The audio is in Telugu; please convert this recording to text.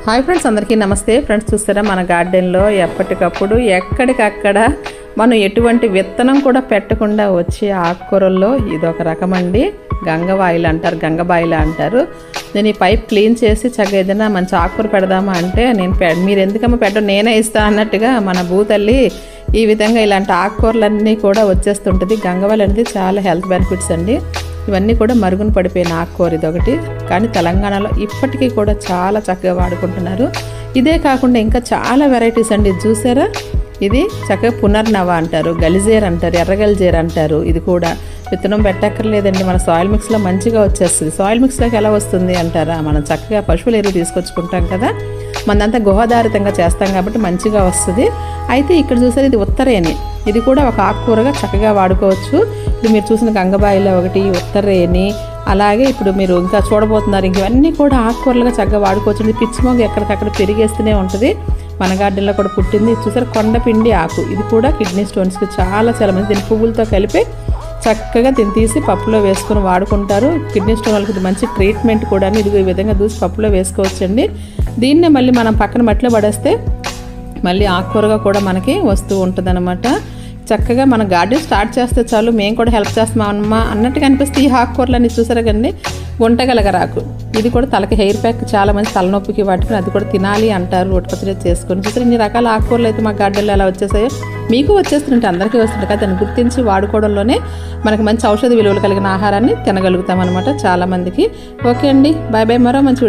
హాయ్ ఫ్రెండ్స్, అందరికీ నమస్తే. ఫ్రెండ్స్, చూస్తారా మన గార్డెన్లో ఎప్పటికప్పుడు ఎక్కడికక్కడ మనం ఎటువంటి విత్తనం కూడా పెట్టకుండా వచ్చే ఆకుకూరల్లో ఇదొక రకం అండి. గంగవాయిలు అంటారు, గంగబాయిలు అంటారు. నేను ఈ పైప్ క్లీన్ చేసి చక్కగా ఏదైనా మంచి ఆకుకూర పెడదామా అంటే మీరు ఎందుకమ్మా పెట్టడం, నేనే ఇస్తా అన్నట్టుగా మన భూతల్లి ఈ విధంగా ఇలాంటి ఆకుకూరలన్నీ కూడా వచ్చేస్తుంటుంది. గంగవాయిలు అనేది చాలా హెల్త్ బెనిఫిట్స్ అండి. ఇవన్నీ కూడా మరుగున పడిపోయిన ఆకుకూర ఇదొకటి. కానీ తెలంగాణలో ఇప్పటికీ కూడా చాలా చక్కగా వాడుకుంటున్నారు. ఇదే కాకుండా ఇంకా చాలా వెరైటీస్ అండి. చూసారా, ఇది చక్కగా పునర్నవ అంటారు, గలిజేర్ అంటారు, ఎర్రగలిజేర్ అంటారు. ఇది కూడా విత్తనం పెట్టక్కర్లేదండి, మన సాయిల్ మిక్స్లో మంచిగా వచ్చేస్తుంది. సాయిల్ మిక్స్లోకి ఎలా వస్తుంది అంటారా, మనం చక్కగా పశువుల ఎరువు తీసుకొచ్చుకుంటాం కదా, మనంతా గుహాధారితంగా చేస్తాం కాబట్టి మంచిగా వస్తుంది. అయితే ఇక్కడ చూసారు, ఇది ఉత్తరేణి. ఇది కూడా ఒక ఆకుకూరగా చక్కగా వాడుకోవచ్చు. ఇప్పుడు మీరు చూసిన గంగబాయిలో ఒకటి, ఉత్తరేణి, అలాగే ఇప్పుడు మీరు ఇంకా చూడబోతున్నారు. ఇవన్నీ కూడా ఆకుకూరలుగా చక్కగా వాడుకోవచ్చు. ఇది పిచ్చిమొగ్గ ఎక్కడికక్కడ పెరిగేస్తూనే ఉంటుంది. మన గార్డెన్లో కూడా పుట్టింది. చూసారు, కొండపిండి ఆకు. ఇది కూడా కిడ్నీ స్టోన్స్కి చాలా మంది దీని పువ్వులతో కలిపి చక్కగా దీన్ని తీసి పప్పులో వేసుకొని వాడుకుంటారు. కిడ్నీ స్టోన్ వాళ్ళకి ఇది మంచి ట్రీట్మెంట్ కూడా. ఇదిగో ఈ విధంగా దూసి పప్పులో వేసుకోవచ్చండి. దీన్నే మళ్ళీ మనం పక్కన మట్టిలో పడేస్తే మళ్ళీ ఆకుకూరగా కూడా మనకి వస్తూ ఉంటుంది అనమాట. చక్కగా మన గార్డెన్ స్టార్ట్ చేస్తే చాలు, మేము కూడా హెల్ప్ చేస్తామమ్మా అన్నట్టుగా అనిపిస్తే ఈ ఆకుకూరలన్నీ చూసారా కండి. గుంటగలగరాకు, ఇది కూడా తలకి హెయిర్ ప్యాక్, చాలా మంది తలనొప్పికి వాటికి అది కూడా తినాలి అంటారు. రోటి పచ్చడి చేసుకొని చూసారు. ఇన్ని రకాల ఆకుకూరలు అయితే మా గార్డెన్లో ఎలా వచ్చేసాయో మీకు వచ్చేస్తుంటే అందరికీ వస్తుంటాయి కదా. దాన్ని గుర్తించి వాడుకోవడంలోనే మనకి మంచి ఔషధ విలువలు కలిగిన ఆహారాన్ని తినగలుగుతాం అనమాట చాలామందికి. ఓకే అండి, బాయ్ బాయ్. మరో మంచి